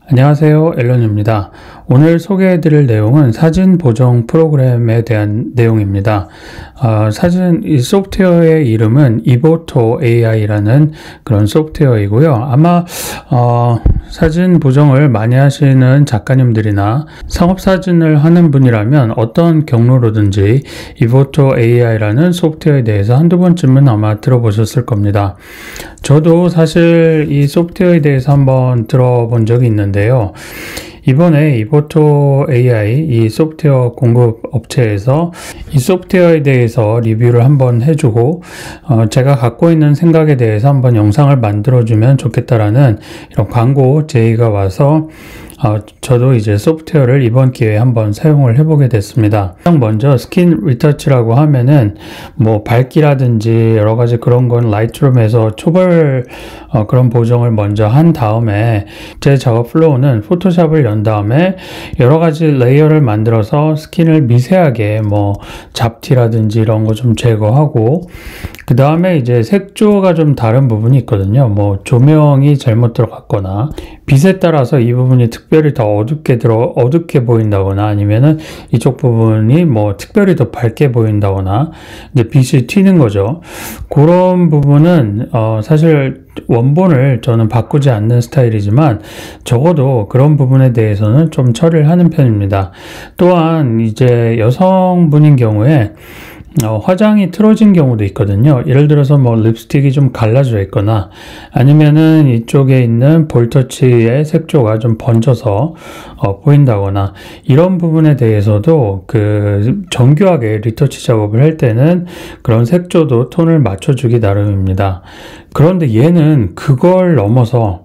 안녕하세요, 앨런입니다. 오늘 소개해드릴 내용은 사진 보정 프로그램에 대한 내용입니다. 이 소프트웨어의 이름은 이보토 AI라는 그런 소프트웨어이고요. 아마 사진 보정을 많이 하시는 작가님들이나 상업사진을 하는 분이라면 어떤 경로로든지 이보토 AI라는 소프트웨어에 대해서 한두 번쯤은 아마 들어보셨을 겁니다. 저도 사실 이 소프트웨어에 대해서 한번 들어본 적이 있는데요. 이번에 이보토 AI 이 소프트웨어 공급 업체에서 이 소프트웨어에 대해서 리뷰를 한번 해주고 제가 갖고 있는 생각에 대해서 한번 영상을 만들어주면 좋겠다라는 이런 광고 제의가 와서 저도 이제 소프트웨어를 이번 기회에 한번 사용을 해보게 됐습니다. 가장 먼저 스킨 리터치라고 하면은 뭐 밝기라든지 여러 가지 그런 건 라이트룸에서 초벌 그런 보정을 먼저 한 다음에 제 작업 플로우는 포토샵을 연 다음에 여러 가지 레이어를 만들어서 스킨을 미세하게 뭐 잡티라든지 이런 거 좀 제거하고 그 다음에 이제 색조가 좀 다른 부분이 있거든요. 뭐 조명이 잘못 들어갔거나 빛에 따라서 이 부분이 특별히 더 어둡게 보인다거나 아니면은 이쪽 부분이 뭐 특별히 더 밝게 보인다거나 이제 빛이 튀는 거죠. 그런 부분은 사실 원본을 저는 바꾸지 않는 스타일이지만 적어도 그런 부분에 대해서는 좀 처리를 하는 편입니다. 또한 이제 여성분인 경우에 화장이 틀어진 경우도 있거든요. 예를 들어서 뭐 립스틱이 좀 갈라져 있거나 아니면은 이쪽에 있는 볼터치의 색조가 좀 번져서 보인다거나 이런 부분에 대해서도 그 정교하게 리터치 작업을 할 때는 그런 색조도 톤을 맞춰주기 나름입니다. 그런데 얘는 그걸 넘어서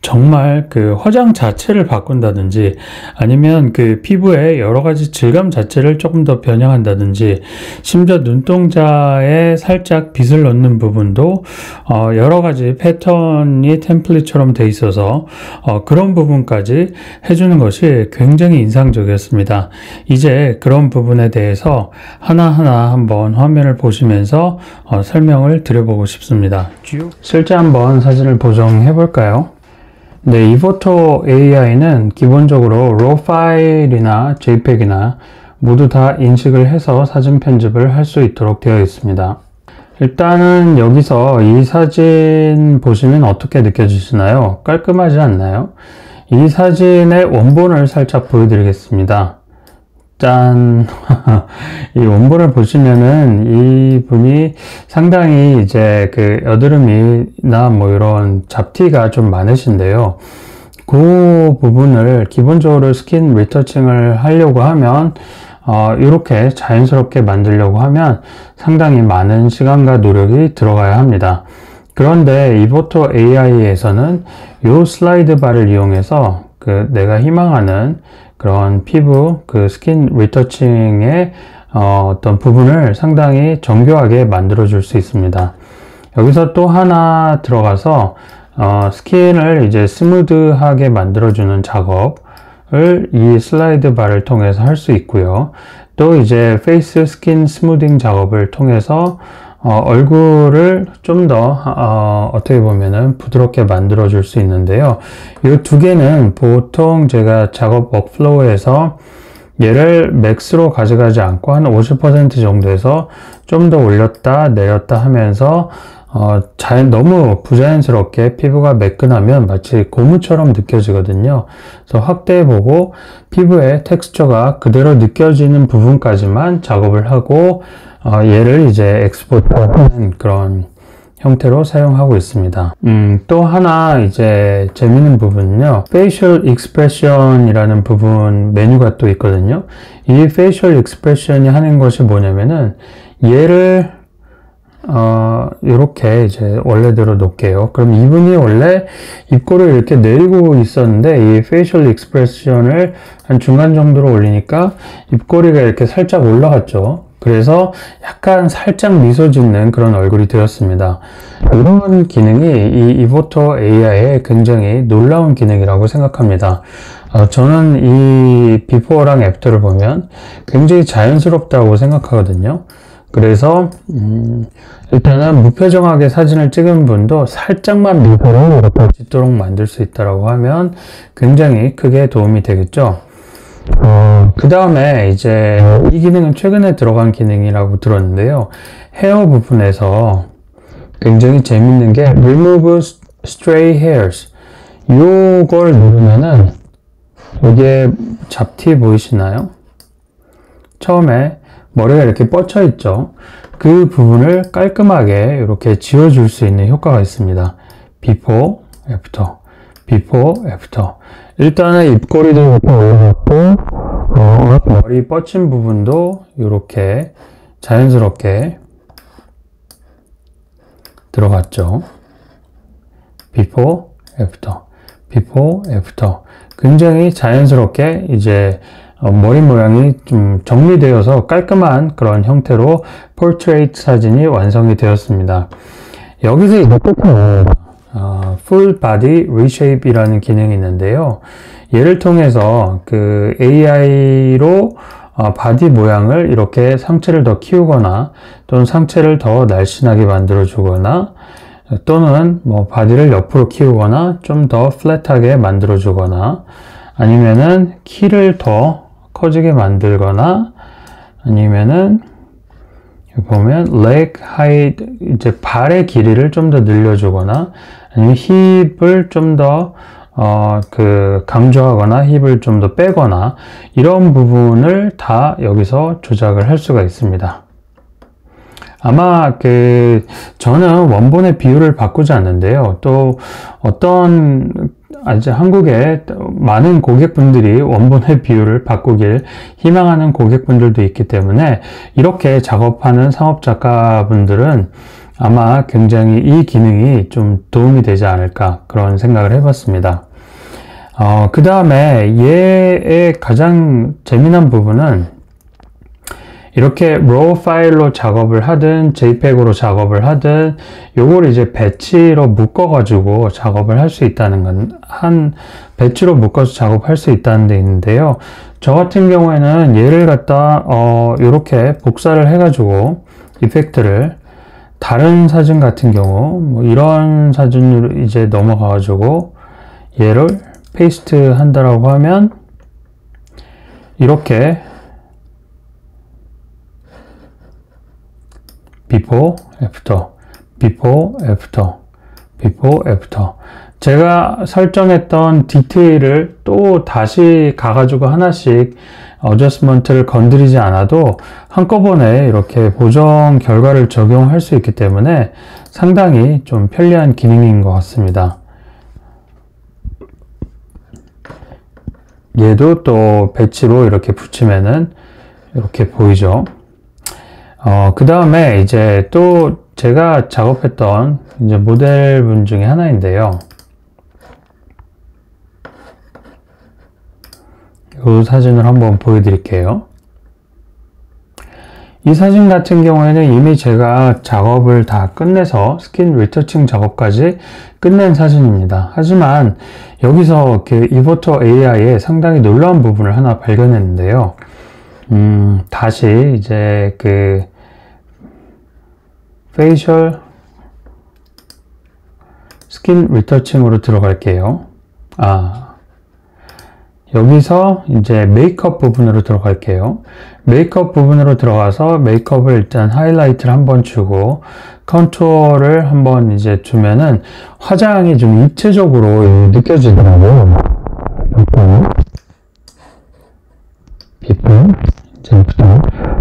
정말 그 화장 자체를 바꾼다든지 아니면 그 피부의 여러 가지 질감 자체를 조금 더 변형한다든지 심지어 눈동자에 살짝 빗을 넣는 부분도 여러 가지 패턴이 템플릿처럼 돼 있어서 그런 부분까지 해주는 것이 굉장히 인상적이었습니다. 이제 그런 부분에 대해서 하나하나 한번 화면을 보시면서 설명을 드려보고 싶습니다. 실제 한번 사진을 보정해 볼까요? 네, 이보토 AI는 기본적으로 RAW 파일이나 JPEG이나 모두 다 인식을 해서 사진 편집을 할 수 있도록 되어 있습니다. 일단은 여기서 이 사진 보시면 어떻게 느껴지시나요? 깔끔하지 않나요? 이 사진의 원본을 살짝 보여드리겠습니다. 짠! 이 원본을 보시면은 이 분이 상당히 이제 그 여드름이나 뭐 이런 잡티가 좀 많으신데요. 그 부분을 기본적으로 스킨 리터칭을 하려고 하면 이렇게 자연스럽게 만들려고 하면 상당히 많은 시간과 노력이 들어가야 합니다. 그런데 이보토 AI에서는 이 슬라이드 바를 이용해서 그 내가 희망하는 그런 피부, 그 스킨 리터칭의 어떤 부분을 상당히 정교하게 만들어 줄 수 있습니다. 여기서 또 하나 들어가서 스킨을 이제 스무드하게 만들어 주는 작업을 이 슬라이드 바를 통해서 할 수 있고요. 또 이제 페이스 스킨 스무딩 작업을 통해서 얼굴을 좀 더 어떻게 보면은 부드럽게 만들어 줄 수 있는데요. 이 두 개는 보통 제가 작업 워크플로우에서 얘를 맥스로 가져가지 않고 한 50% 정도에서 좀 더 올렸다 내렸다 하면서 너무 부자연스럽게 피부가 매끈하면 마치 고무처럼 느껴지거든요. 그래서 확대해보고 피부의 텍스처가 그대로 느껴지는 부분까지만 작업을 하고 얘를 이제 엑스포트하는 그런 형태로 사용하고 있습니다. 또 하나 이제 재밌는 부분은요. Facial Expression이라는 부분 메뉴가 또 있거든요. 이 Facial Expression이 하는 것이 뭐냐면은 얘를 이렇게 이제 원래대로 놓을게요. 그럼 이분이 원래 입꼬리를 이렇게 내리고 있었는데 이 Facial Expression을 한 중간 정도로 올리니까 입꼬리가 이렇게 살짝 올라갔죠. 그래서 약간 살짝 미소 짓는 그런 얼굴이 되었습니다. 이런 기능이 이 이보토 AI의 굉장히 놀라운 기능이라고 생각합니다. 저는 이 비포랑 애프터를 보면 굉장히 자연스럽다고 생각하거든요. 그래서 일단은 무표정하게 사진을 찍은 분도 살짝만 미소를 이렇게 짓도록 만들 수 있다고 하면 굉장히 크게 도움이 되겠죠. 그 다음에 이제 이 기능은 최근에 들어간 기능이라고 들었는데요. 헤어 부분에서 굉장히 재밌는 게 Remove Stray Hairs, 요걸 누르면은 이게 잡티 보이시나요? 처음에 머리가 이렇게 뻗쳐 있죠. 그 부분을 깔끔하게 이렇게 지워줄 수 있는 효과가 있습니다. Before, After, Before, After. 일단은 입꼬리도 이렇게 올라갔고, 머리 뻗친 부분도 이렇게 자연스럽게 들어갔죠. Before, After, Before, After. 굉장히 자연스럽게 이제 머리 모양이 좀 정리되어서 깔끔한 그런 형태로 포트레이트 사진이 완성이 되었습니다. 여기서 이제 끝이 아닙니다. Full Body Reshape 이라는 기능이 있는데요. 얘를 통해서 그 AI로 바디 모양을 이렇게 상체를 더 키우거나 또는 상체를 더 날씬하게 만들어 주거나 또는 뭐 바디를 옆으로 키우거나 좀 더 플랫하게 만들어 주거나 아니면은 키를 더 커지게 만들거나 아니면은 보면 leg height, 이제 발의 길이를 좀 더 늘려주거나 아니면 힙을 좀 더 강조하거나 힙을 좀 더 빼거나 이런 부분을 다 여기서 조작을 할 수가 있습니다. 아마 저는 원본의 비율을 바꾸지 않는데요. 또 아직 한국에 많은 고객분들이 원본의 비율을 바꾸길 희망하는 고객분들도 있기 때문에 이렇게 작업하는 상업작가분들은 아마 굉장히 이 기능이 좀 도움이 되지 않을까 그런 생각을 해봤습니다. 그 다음에 얘의 가장 재미난 부분은 이렇게 RAW 파일로 작업을 하든 JPEG으로 작업을 하든 요걸 이제 배치로 묶어 가지고 작업을 할 수 있다는 건 배치로 묶어서 작업할 수 있다는 데 있는데요. 저 같은 경우에는 얘를 갖다 요렇게 복사를 해 가지고 이펙트를 다른 사진 같은 경우 뭐 이런 사진으로 이제 넘어가 가지고 얘를 페이스트 한다라고 하면 이렇게 Before, After, Before, After, Before, After. 제가 설정했던 디테일을 또 다시 가가지고 하나씩 어저스먼트를 건드리지 않아도 한꺼번에 이렇게 보정 결과를 적용할 수 있기 때문에 상당히 좀 편리한 기능인 것 같습니다. 얘도 또 배치로 이렇게 붙이면은 이렇게 보이죠. 그 다음에 이제 또 제가 작업했던 이제 모델분 중에 하나인데요. 이 사진을 한번 보여드릴게요. 이 사진 같은 경우에는 이미 제가 작업을 다 끝내서 스킨 리터칭 작업까지 끝낸 사진입니다. 하지만 여기서 이보토 AI의 상당히 놀라운 부분을 하나 발견했는데요. 다시 이제 페이셜 스킨 리터칭으로 들어갈게요. 여기서 이제 메이크업 부분으로 들어갈게요. 메이크업 부분으로 들어가서 메이크업을 일단 하이라이트를 한번 주고 컨투어를 한번 이제 주면은 화장이 좀 입체적으로 느껴지더라고요.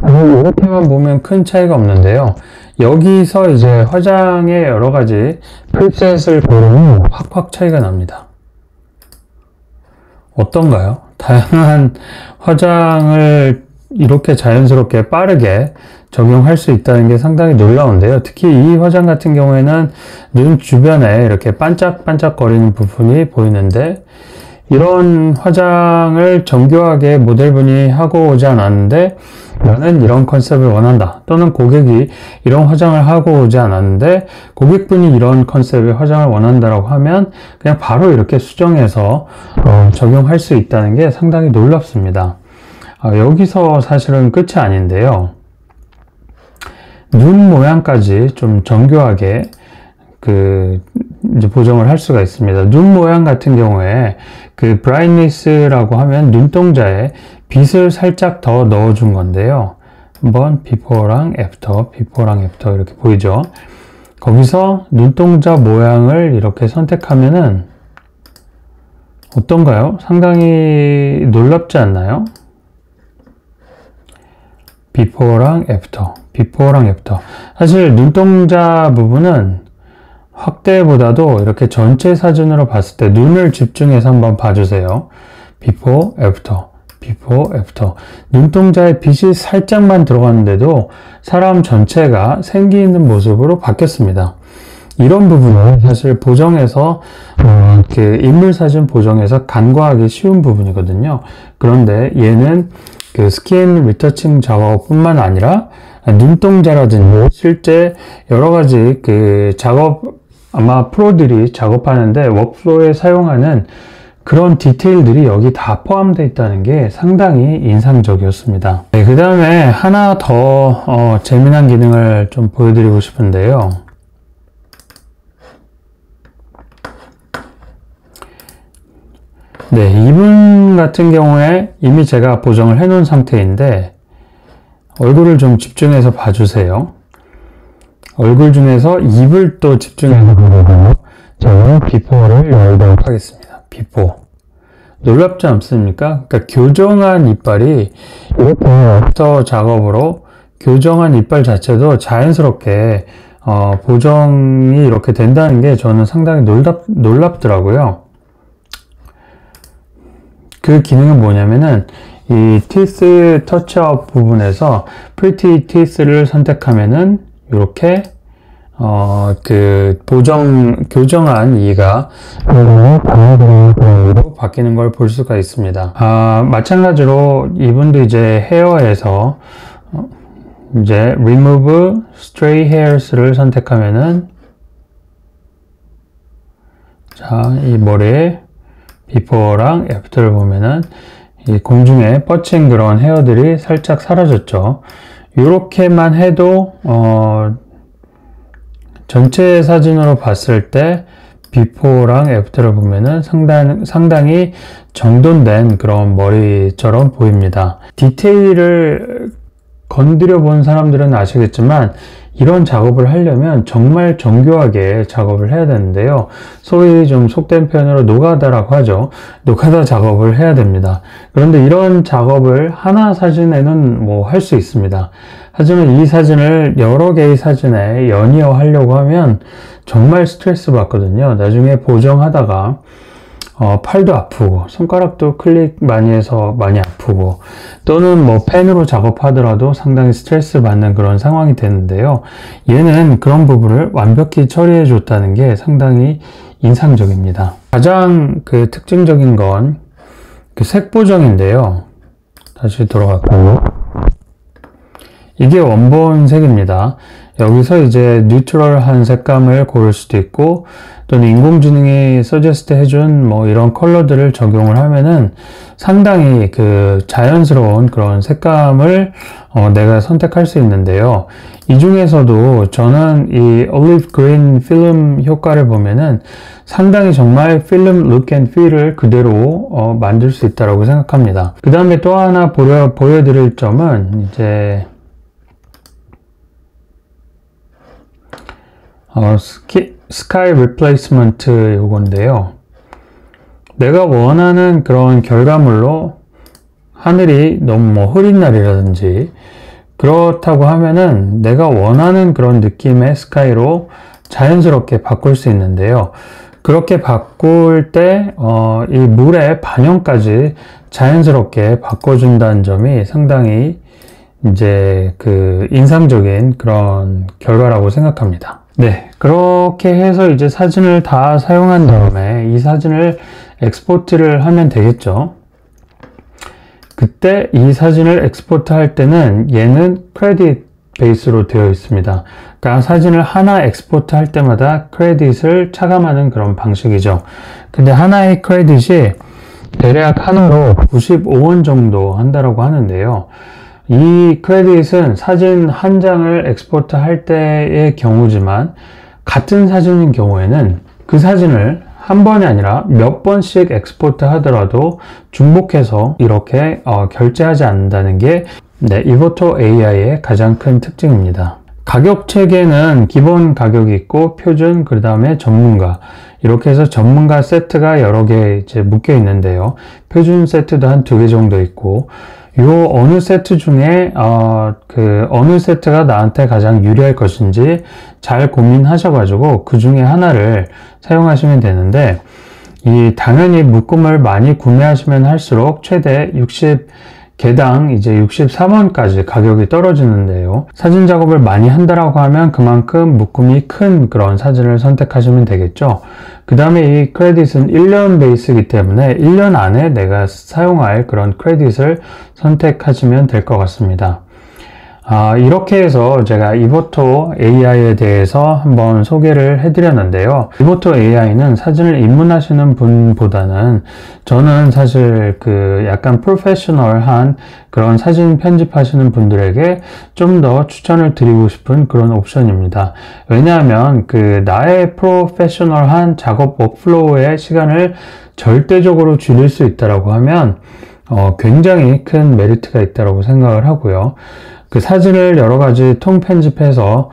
이렇게만 보면 큰 차이가 없는데요. 여기서 이제 화장의 여러 가지 프리셋을 고르면 확 차이가 납니다. 어떤가요? 다양한 화장을 이렇게 자연스럽게 빠르게 적용할 수 있다는 게 상당히 놀라운데요. 특히 이 화장 같은 경우에는 눈 주변에 이렇게 반짝반짝거리는 부분이 보이는데 이런 화장을 정교하게 모델분이 하고 오지 않았는데 나는 이런 컨셉을 원한다. 또는 고객이 이런 화장을 하고 오지 않았는데 고객분이 이런 컨셉의 화장을 원한다라고 하면 그냥 바로 이렇게 수정해서 적용할 수 있다는 게 상당히 놀랍습니다. 여기서 사실은 끝이 아닌데요. 눈 모양까지 좀 정교하게 이제 보정을 할 수가 있습니다. 눈 모양 같은 경우에 그 brightness라고 하면 눈동자에 빛을 살짝 더 넣어준 건데요. 한번 before랑 after 이렇게 보이죠? 거기서 눈동자 모양을 이렇게 선택하면은 어떤가요? 상당히 놀랍지 않나요? before랑 after. 사실 눈동자 부분은 확대보다도 이렇게 전체 사진으로 봤을 때 눈을 집중해서 한번 봐주세요. before, after. 눈동자에 빛이 살짝만 들어갔는데도 사람 전체가 생기 있는 모습으로 바뀌었습니다. 이런 부분은 사실 보정에서 그 인물 사진 보정에서 간과하기 쉬운 부분이거든요. 그런데 얘는 그 스킨 리터칭 작업뿐만 아니라 눈동자라든지 실제 여러 가지 그 작업, 아마 프로들이 작업하는데 워크플로우에 사용하는 그런 디테일들이 여기 다 포함되어 있다는 게 상당히 인상적이었습니다. 네, 그 다음에 하나 더 재미난 기능을 좀 보여드리고 싶은데요. 네, 이분 같은 경우에 이미 제가 보정을 해 놓은 상태인데 얼굴을 좀 집중해서 봐주세요. 얼굴 중에서 입을 또 집중해서 보고 저는 비포를 열도록 하겠습니다. 비포. 놀랍지 않습니까? 그러니까 교정한 이빨이 이렇게 애프터 작업으로 교정한 이빨 자체도 자연스럽게 보정이 이렇게 된다는 게 저는 상당히 놀랍더라고요. 그 기능은 뭐냐면은 이 teeth touch-up 부분에서 pretty teeth를 선택하면은 이렇게 교정한 이가 방어드로 바뀌는 걸 볼 수가 있습니다. 마찬가지로 이분도 이제 헤어에서 이제 remove stray hairs를 선택하면은 자, 이 머리에 before랑 after를 보면은 이 공중에 뻗친 그런 헤어들이 살짝 사라졌죠. 이렇게만 해도 전체 사진으로 봤을 때 비포랑 애프터를 보면은 상당히 정돈된 그런 머리처럼 보입니다. 디테일을 건드려 본 사람들은 아시겠지만 이런 작업을 하려면 정말 정교하게 작업을 해야 되는데요. 소위 좀 속된 표현으로 노가다라고 하죠. 노가다 작업을 해야 됩니다. 그런데 이런 작업을 하나 사진에는 뭐 할 수 있습니다. 하지만 이 사진을 여러 개의 사진에 연이어 하려고 하면 정말 스트레스 받거든요. 나중에 보정하다가 팔도 아프고 손가락도 클릭 많이 해서 많이 아프고 또는 뭐 펜으로 작업하더라도 상당히 스트레스 받는 그런 상황이 되는데요. 얘는 그런 부분을 완벽히 처리해 줬다는 게 상당히 인상적입니다. 가장 그 특징적인 건 그 색 보정인데요. 다시 돌아갈까요? 이게 원본 색입니다. 여기서 이제 뉴트럴한 색감을 고를 수도 있고 또는 인공지능이 서제스트 해준 뭐 이런 컬러들을 적용을 하면은 상당히 그 자연스러운 그런 색감을 내가 선택할 수 있는데요. 이 중에서도 저는 이 올리브 그린 필름 효과를 보면은 상당히 정말 필름 look and feel을 그대로 만들 수 있다고 생각합니다. 그 다음에 또 하나 보여드릴 점은 이제 스카이 리플레이스먼트 요건데요. 내가 원하는 그런 결과물로 하늘이 너무 뭐 흐린 날이라든지 그렇다고 하면은 내가 원하는 그런 느낌의 스카이로 자연스럽게 바꿀 수 있는데요. 그렇게 바꿀 때 이 물의 반영까지 자연스럽게 바꿔준다는 점이 상당히 이제 그 인상적인 그런 결과라고 생각합니다. 네, 그렇게 해서 이제 사진을 다 사용한 다음에 이 사진을 엑스포트를 하면 되겠죠. 그때 이 사진을 엑스포트 할 때는 얘는 크레딧 베이스로 되어 있습니다. 그러니까 사진을 하나 엑스포트 할 때마다 크레딧을 차감하는 그런 방식이죠. 근데 하나의 크레딧이 대략 하나로 95원 정도 한다라고 하는데요. 이 크레딧은 사진 한 장을 엑스포트 할 때의 경우지만 같은 사진인 경우에는 그 사진을 한 번이 아니라 몇 번씩 엑스포트 하더라도 중복해서 이렇게 결제하지 않는다는 게 이보토 AI의 가장 큰 특징입니다. 가격 체계는 기본 가격이 있고 표준, 그 다음에 전문가, 이렇게 해서 전문가 세트가 여러 개 이제 묶여 있는데요. 표준 세트도 한 2개 정도 있고, 요 어느 세트 중에 어느 세트가 나한테 가장 유리할 것인지 잘 고민하셔가지고 그 중에 하나를 사용하시면 되는데, 당연히 묶음을 많이 구매하시면 할수록 최대 60개당 이제 63원까지 가격이 떨어지는데요. 사진 작업을 많이 한다라고 하면 그만큼 묶음이 큰 그런 사진을 선택하시면 되겠죠. 그 다음에 이 크레딧은 1년 베이스이기 때문에 1년 안에 내가 사용할 그런 크레딧을 선택하시면 될 것 같습니다. 이렇게 해서 제가 이보토 AI에 대해서 한번 소개를 해드렸는데요. 이보토 AI는 사진을 입문하시는 분보다는 저는 사실 약간 프로페셔널한 그런 사진 편집하시는 분들에게 좀 더 추천을 드리고 싶은 그런 옵션입니다. 왜냐하면 나의 프로페셔널한 작업 워크플로우의 시간을 절대적으로 줄일 수 있다고 하면 굉장히 큰 메리트가 있다고 생각을 하고요. 사진을 여러 가지 통 편집해서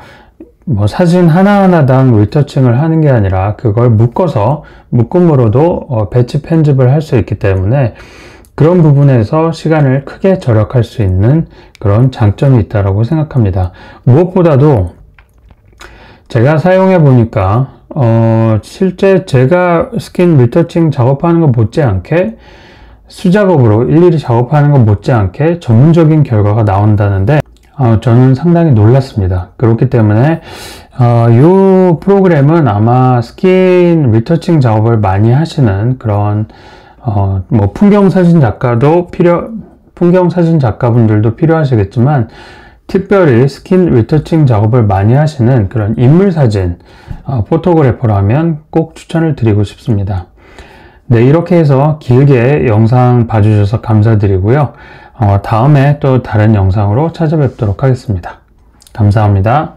사진 하나하나당 리터칭을 하는 게 아니라 그걸 묶어서 묶음으로도 배치 편집을 할 수 있기 때문에 그런 부분에서 시간을 크게 절약할 수 있는 그런 장점이 있다고 생각합니다. 무엇보다도 제가 사용해 보니까 실제 제가 스킨 리터칭 작업하는 것 못지않게 수작업으로 일일이 작업하는 것 못지않게 전문적인 결과가 나온다는데 저는 상당히 놀랐습니다. 그렇기 때문에 이 프로그램은 아마 스킨 리터칭 작업을 많이 하시는 그런 풍경사진 작가분들도 필요하시겠지만 특별히 스킨 리터칭 작업을 많이 하시는 그런 인물사진 포토그래퍼라면 꼭 추천을 드리고 싶습니다. 이렇게 해서 길게 영상 봐주셔서 감사드리고요. 다음에 또 다른 영상으로 찾아뵙도록 하겠습니다. 감사합니다.